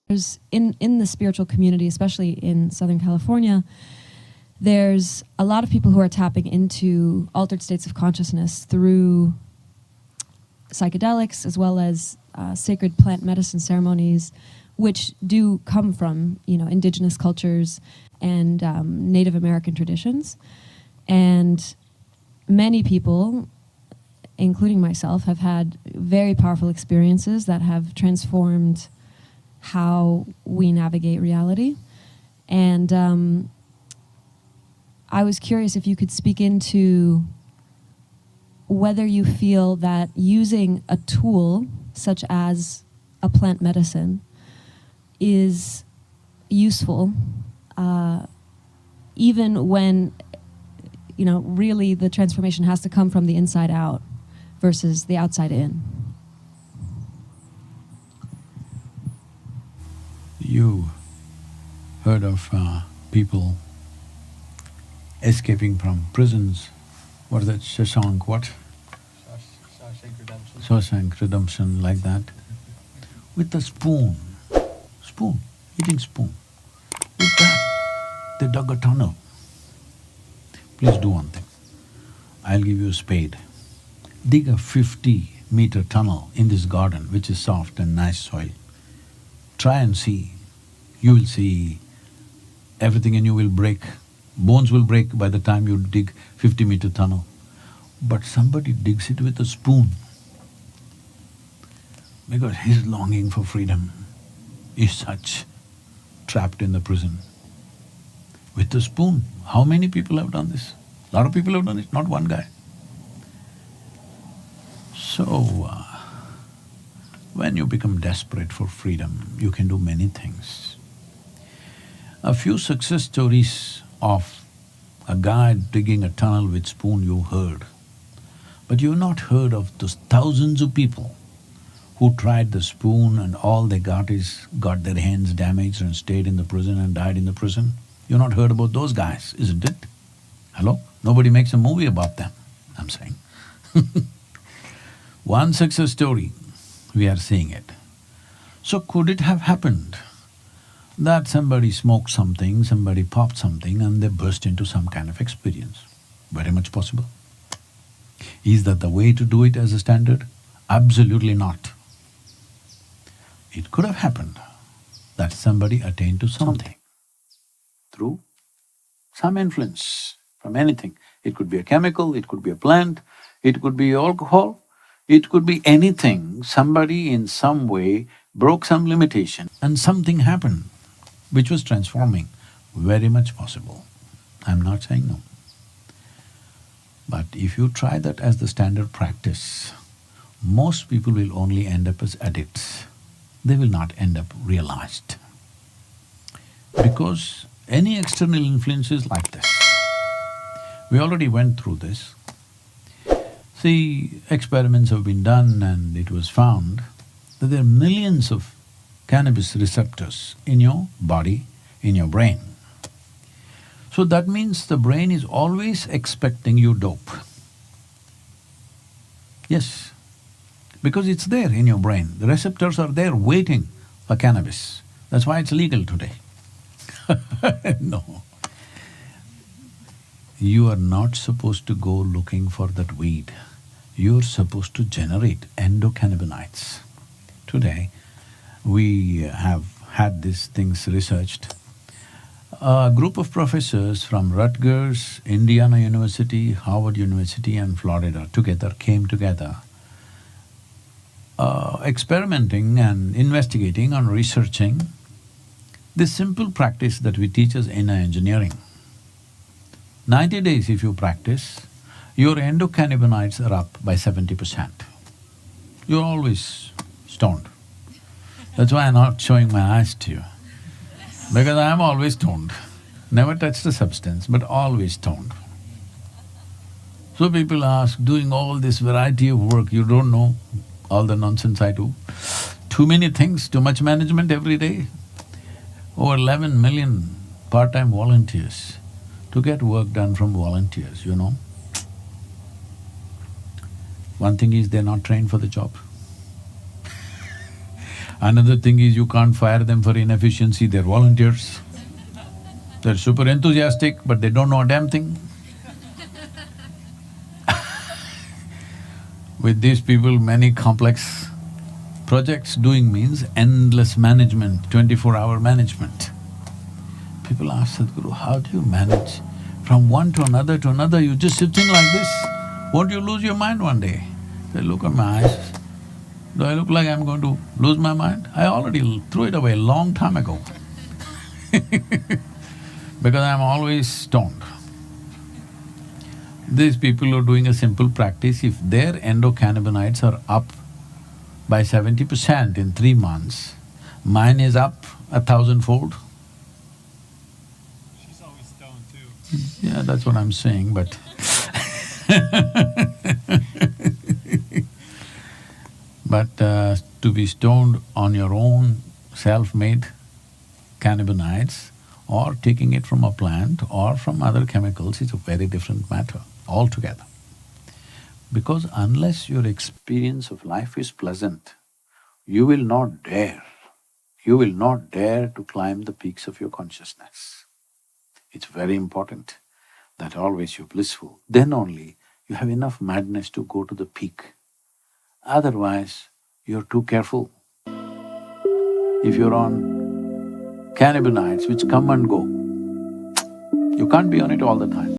There's in the spiritual community, especially in Southern California, there's a lot of people who are tapping into altered states of consciousness through psychedelics as well as sacred plant medicine ceremonies, which do come from, you know, indigenous cultures and Native American traditions. And many people, including myself, have had very powerful experiences that have transformed how we navigate reality. And I was curious if you could speak into whether you feel that using a tool such as a plant medicine is useful, even when, you know, really the transformation has to come from the inside out versus the outside in. You heard of people escaping from prisons? What is that, Shashank, what? Shawshank Redemption. Shawshank Redemption, like that. With a spoon, eating spoon. With that, they dug a tunnel. Please do one thing. I'll give you a spade. Dig a 50-meter tunnel in this garden, which is soft and nice soil. Try and see. You will see everything in you will break. Bones will break by the time you dig 50-meter tunnel. But somebody digs it with a spoon because his longing for freedom is such, trapped in the prison. With a spoon. How many people have done this? A lot of people have done it, not one guy. So, when you become desperate for freedom, you can do many things. A few success stories of a guy digging a tunnel with spoon you heard, but you've not heard of those thousands of people who tried the spoon and all they got is got their hands damaged and stayed in the prison and died in the prison. You've not heard about those guys, isn't it? Hello? Nobody makes a movie about them, I'm saying. One success story, we are seeing it. So could it have happened that somebody smoked something, somebody popped something and they burst into some kind of experience? Very much possible. Is that the way to do it as a standard? Absolutely not. It could have happened that somebody attained to something through some influence from anything. It could be a chemical, it could be a plant, it could be alcohol, it could be anything. Somebody in some way broke some limitation and something happened which was transforming. Very much possible. I'm not saying no. But if you try that as the standard practice, most people will only end up as addicts. They will not end up realized. Because any external influence is like this. We already went through this. See, experiments have been done and it was found that there are millions of cannabis receptors in your body, in your brain. So that means the brain is always expecting you dope. Yes, because it's there in your brain. The receptors are there waiting for cannabis. That's why it's legal today. No. You are not supposed to go looking for that weed. You're supposed to generate endocannabinoids. Today, we have had these things researched. A group of professors from Rutgers, Indiana University, Harvard University and Florida came together, experimenting and investigating and researching this simple practice that we teach as inner engineering. 90 days if you practice, your endocannabinoids are up by 70%. You're always stoned. That's why I'm not showing my eyes to you, because I'm always stoned. Never touched a substance, but always stoned. So people ask, doing all this variety of work, you don't know all the nonsense I do. Too many things, too much management every day. Over 11 million part-time volunteers to get work done from volunteers, you know. One thing is they're not trained for the job. Another thing is you can't fire them for inefficiency, they're volunteers. They're super enthusiastic, but they don't know a damn thing. With these people, many complex projects doing means endless management, 24-hour management. People ask Sadhguru, how do you manage? From one to another, you just sitting like this, won't you lose your mind one day? They look at my eyes, do I look like I'm going to lose my mind? I already threw it away a long time ago because I'm always stoned. These people who are doing a simple practice, if their endocannabinoids are up by 70% in 3 months, mine is up 1,000-fold. She's always stoned too. Yeah, that's what I'm saying, but but to be stoned on your own self-made cannabinoids or taking it from a plant or from other chemicals is a very different matter altogether. Because unless your experience of life is pleasant, you will not dare to climb the peaks of your consciousness. It's very important that always you're blissful. Then only you have enough madness to go to the peak. Otherwise, you're too careful. If you're on cannabinoids which come and go, you can't be on it all the time.